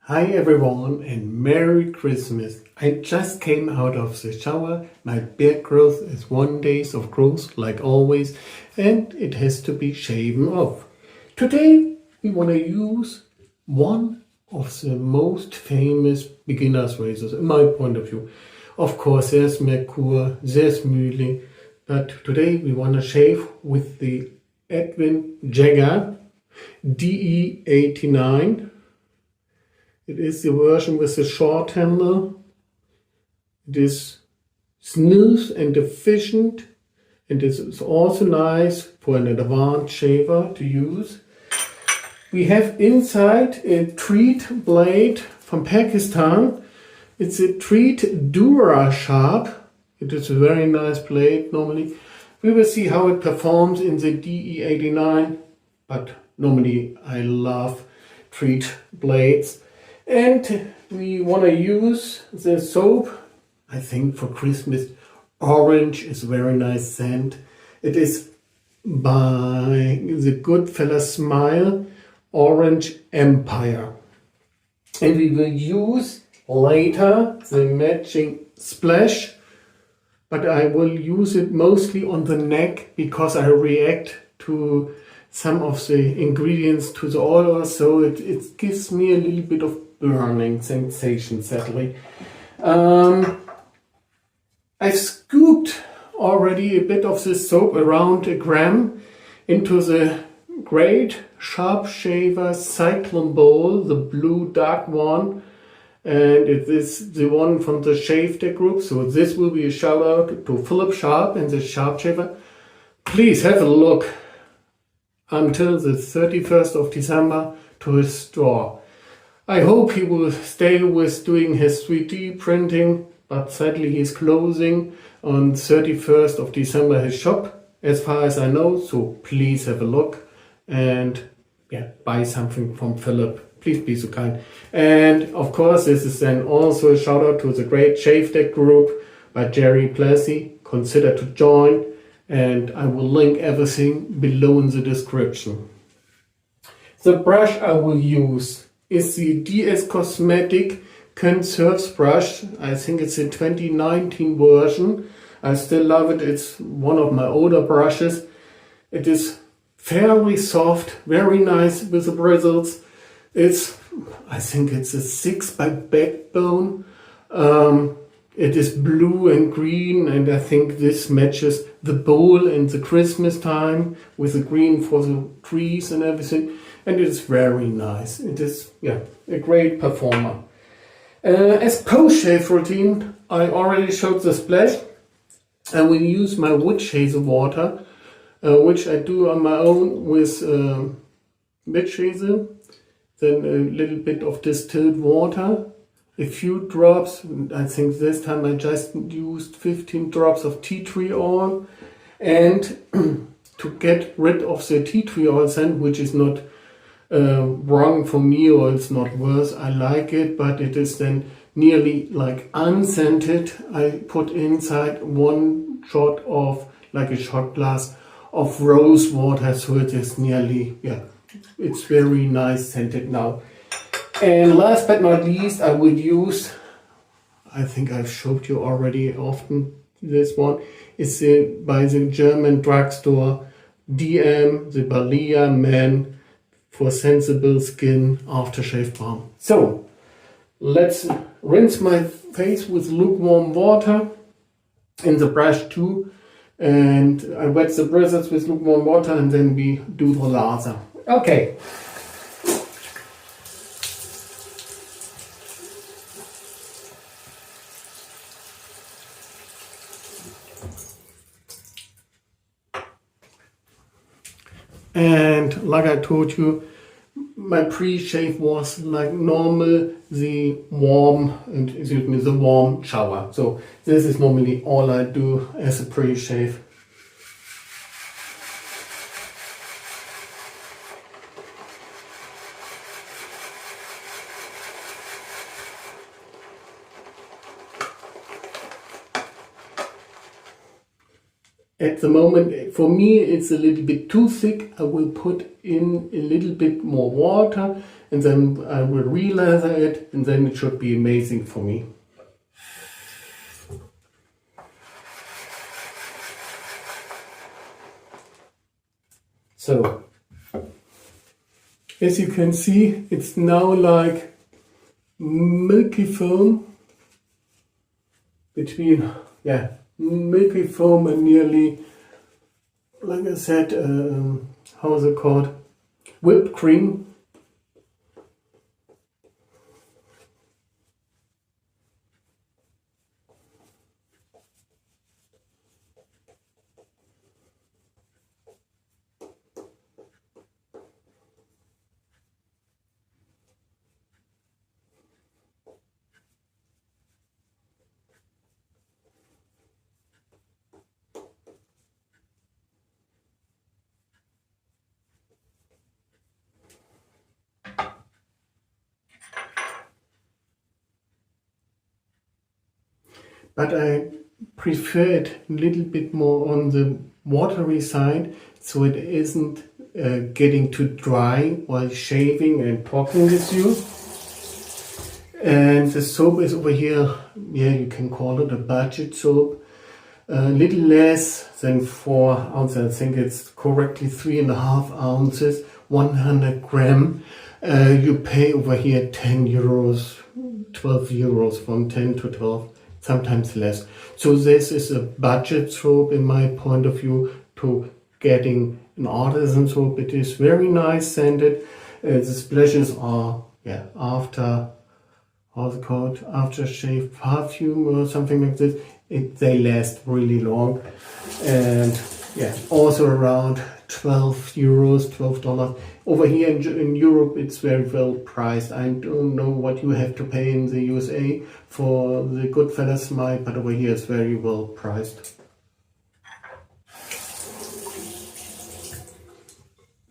Hi everyone and Merry Christmas. I just came out of the shower. My beard growth is 1 day of growth like always and it has to be shaven off. Today we want to use one of the most famous beginner's razors in my point of view. Of course there's Merkur, there's Mühle, but today we want to shave with the Edwin Jagger DE89. It is the version with the short handle. It is smooth and efficient, and it is also nice for an advanced shaver to use. We have inside a treat blade from Pakistan. It's a treat Dura Sharpe. It is a very nice blade normally. We will see how it performs in the DE89, but normally I love treat blades. And we want to use the soap, I think for Christmas. Orange is a very nice scent. It is by the Goodfella Smile Orange Empire. And we will use later the matching splash, but I will use it mostly on the neck because I react to some of the ingredients to the oil, so it gives me a little bit of burning sensation, sadly. I scooped already a bit of this soap, around a gram, into the great Sharpe Shaver Cyclone bowl, the blue dark one, and it is the one from the Shave Tech group. So this will be a shout out to Philip Sharpe and the Sharpe Shaver. Please have a look until the 31st of December to his store. I hope he will stay with doing his 3D printing, but sadly he's closing on 31st of December his shop, as far as I know, so please have a look and buy something from Philip. Please be so kind. And of course this is then also a shout out to the great Shave Tech group by Jerry Plessy. Consider to join, and I will link everything below in the description. The brush I will use is the DS Cosmetic Conserves brush. I think it's a 2019 version. I still love it. It's one of my older brushes. It is fairly soft, very nice with the bristles. I think it's a 6 by backbone. It is blue and green, and I think this matches the bowl and the Christmas time with the green for the trees and everything. And it's very nice. It is, a great performer. As post-shave routine, I already showed the splash. I will use my wood chaser water, which I do on my own with wood chaser. Then a little bit of distilled water, a few drops. I think this time I just used 15 drops of tea tree oil. And to get rid of the tea tree oil scent, which is not wrong for me, or it's not worse, I like it, but it is then nearly like unscented. I put inside 1 shot of, like a shot glass of rose water, so it is nearly, it's very nice scented now. And last but not least, I would use, I think I've showed you already often, this one is by the German drugstore DM, the Balia Man for sensible skin aftershave balm. So let's rinse my face with lukewarm water in the brush too, and I wet the bristles with lukewarm water, and then we do the laser. Okay. And like I told you, my pre-shave was like normal, the warm shower. So this is normally all I do as a pre-shave. At the moment, for me, it's a little bit too thick. I will put in a little bit more water and then I will re-lather it, and then it should be amazing for me. So, as you can see, it's now like milky foam between, milky foam and nearly, like I said, how is it called? Whipped cream. But I prefer it a little bit more on the watery side, so it isn't getting too dry while shaving and talking with you. And the soap is over here, you can call it a budget soap. A little less than 4 ounces, I think it's correctly 3.5 ounces, 100 gram. You pay over here 10 euros, 12 euros, from 10 to 12. Sometimes less. So this is a budget soap in my point of view to getting an artisan soap. It is very nice scented. The splashes are after, how's it called, aftershave perfume or something like this. They last really long, and also around 12 euros, $12. Over here in Europe, it's very well priced. I don't know what you have to pay in the USA for the Goodfellas Smile, but over here it's very well priced.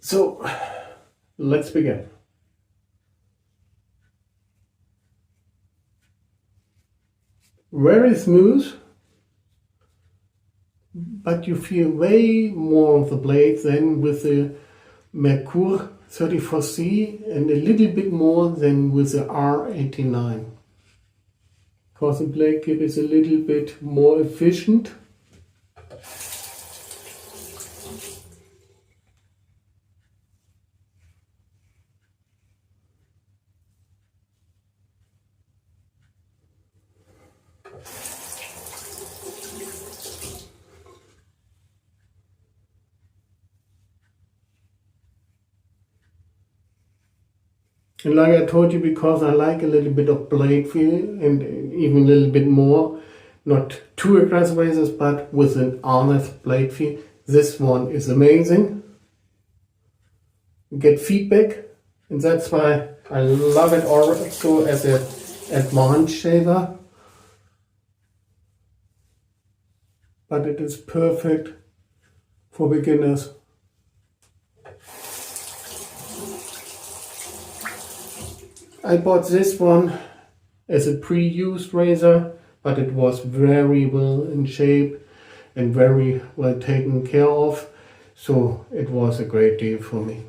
So let's begin. Very smooth, but you feel way more on the blade than with the Merkur 34C and a little bit more than with the R89. Because the blade tip is a little bit more efficient. And like I told you, because I like a little bit of blade feel and even a little bit more, not too aggressive razors, but with an honest blade feel, this one is amazing. You get feedback, and that's why I love it also as an advanced shaver. But it is perfect for beginners. I bought this one as a pre-used razor, but it was very well in shape and very well taken care of, so it was a great deal for me.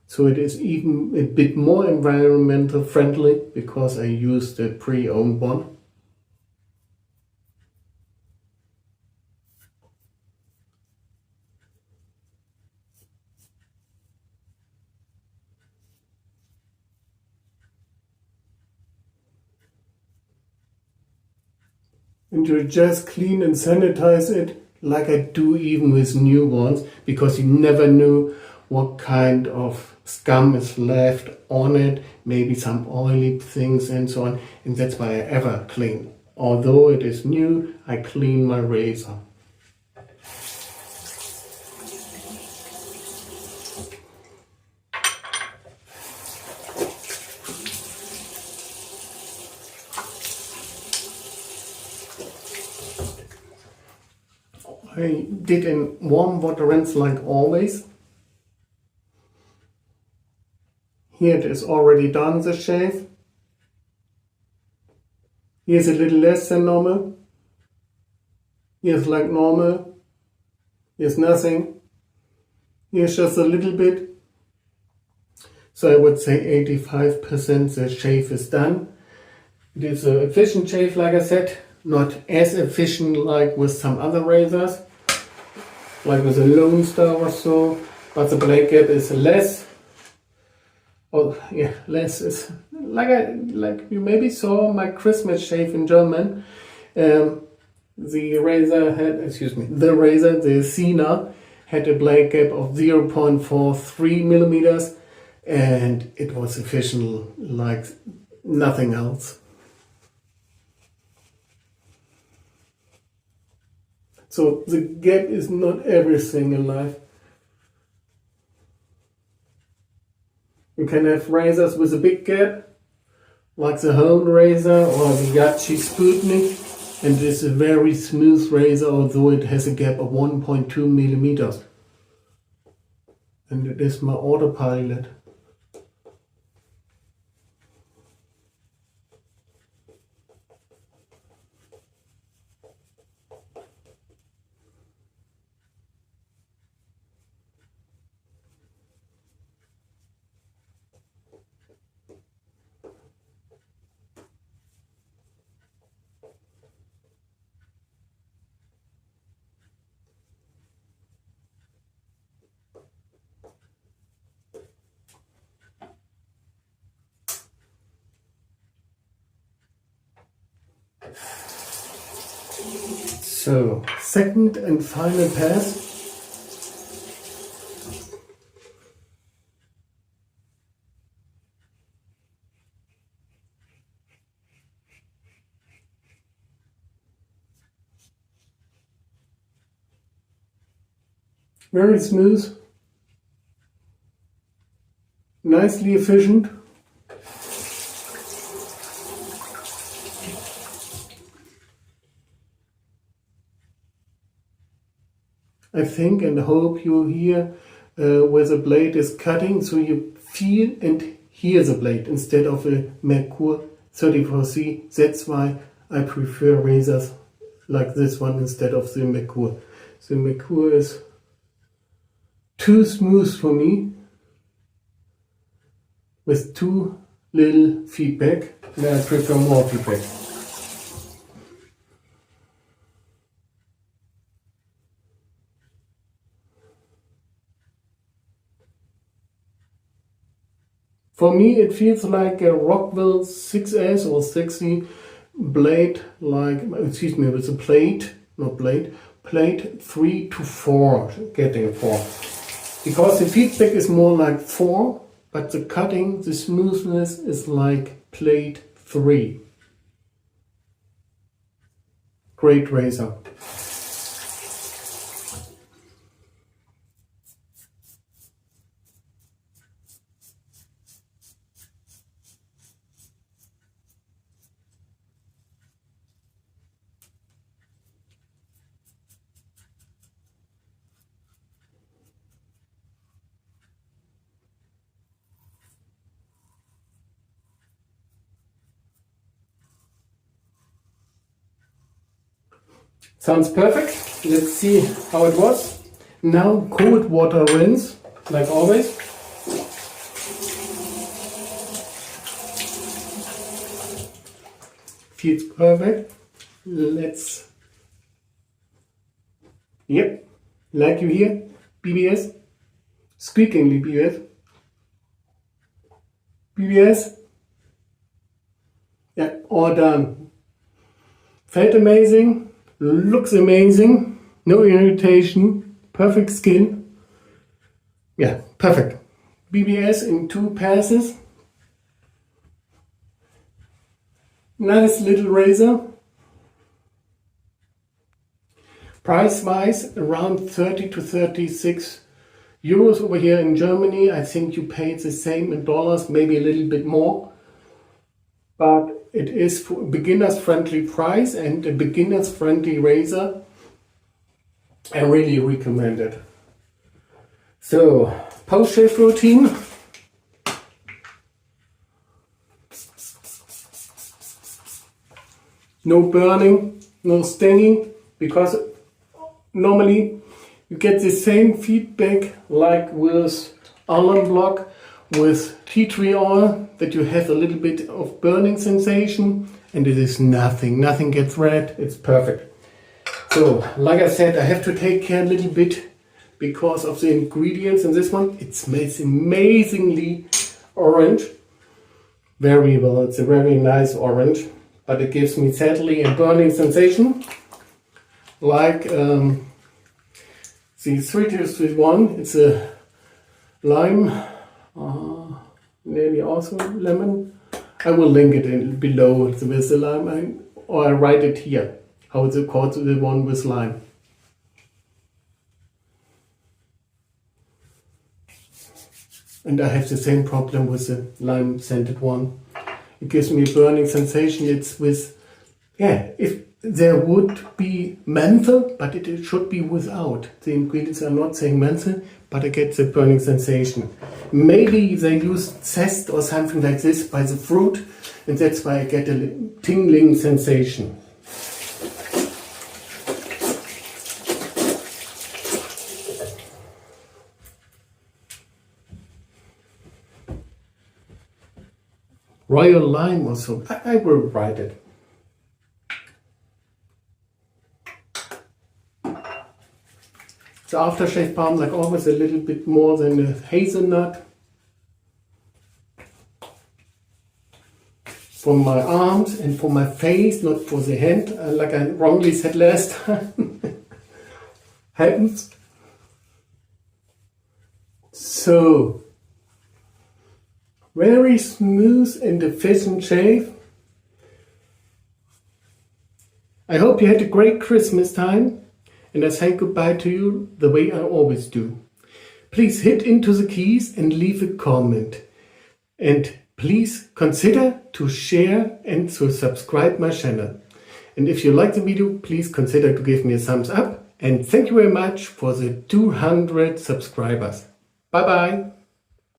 So it is even a bit more environmental friendly because I used the pre-owned one. And you just clean and sanitize it like I do even with new ones, because you never knew what kind of scum is left on it, maybe some oily things and so on, and that's why I ever clean. Although it is new, I clean my razor. I did in warm water rinse like always. Here it is already done, the shave. Here's a little less than normal. Here's like normal. Here's nothing. Here's just a little bit. So I would say 85% the shave is done. It is an efficient shave, like I said, not as efficient like with some other razors, like with a Lone Star or so, but the blade gap is less. Oh yeah, less is like you maybe saw my Christmas shave in German. The razor had, the Sina had a blade gap of 0.43 millimeters, and it was efficient like nothing else. So the gap is not everything in life. You can have razors with a big gap, like the Hone razor or the Yachi Sputnik, and this is a very smooth razor, although it has a gap of 1.2 millimeters. And it is my autopilot. So, second and final pass. Very smooth, nicely efficient. I think and hope you hear where the blade is cutting, so you feel and hear the blade instead of a Merkur 34C. That's why I prefer razors like this one instead of the Merkur. The Merkur is too smooth for me with too little feedback, and I prefer more feedback. For me, it feels like a Rockwell 6S or 6E blade, with a plate, not blade, plate 3 to 4, getting 4. Because the feedback is more like 4, but the cutting, the smoothness is like plate 3. Great razor. Sounds perfect. Let's see how it was. Now cold water rinse, like always. Feels perfect. Yep, like you hear, BBS, squeakingly BBS. BBS. Yeah, all done. Felt amazing. Looks amazing, no irritation, perfect skin. Yeah, perfect. BBS in 2 passes. Nice little razor. Price wise, around 30 to 36 euros over here in Germany. I think you paid the same in dollars, maybe a little bit more. But it is for a beginner's friendly price and a beginner's friendly razor. I really recommend it. So, post-shave routine. no burning, no stinging, because normally you get the same feedback like with alum block, with tea tree oil, that you have a little bit of burning sensation, and it is nothing gets red, it's perfect. So, like I said, I have to take care a little bit because of the ingredients in this one. It smells amazingly orange. Very well, it's a very nice orange, but it gives me sadly a burning sensation. Like the 3231, it's a lime, nearly also lemon. I will link it in below with the lime, or I write it here, how it's called, the one with lime. And I have the same problem with the lime scented one. It gives me a burning sensation. It's with, yeah, if there would be menthol, but it should be without. The ingredients are not saying menthol, but I get the burning sensation. Maybe they use zest or something like this by the fruit, and that's why I get a tingling sensation. Royal lime also, I will write it. The aftershave balm, like always, a little bit more than a hazelnut. For my arms and for my face, not for the hand, like I wrongly said last time. Happens. So, very smooth and efficient shave. I hope you had a great Christmas time, and I say goodbye to you the way I always do. Please hit into the keys and leave a comment. And please consider to share and to subscribe my channel. And if you like the video, please consider to give me a thumbs up. And thank you very much for the 200 subscribers. Bye bye.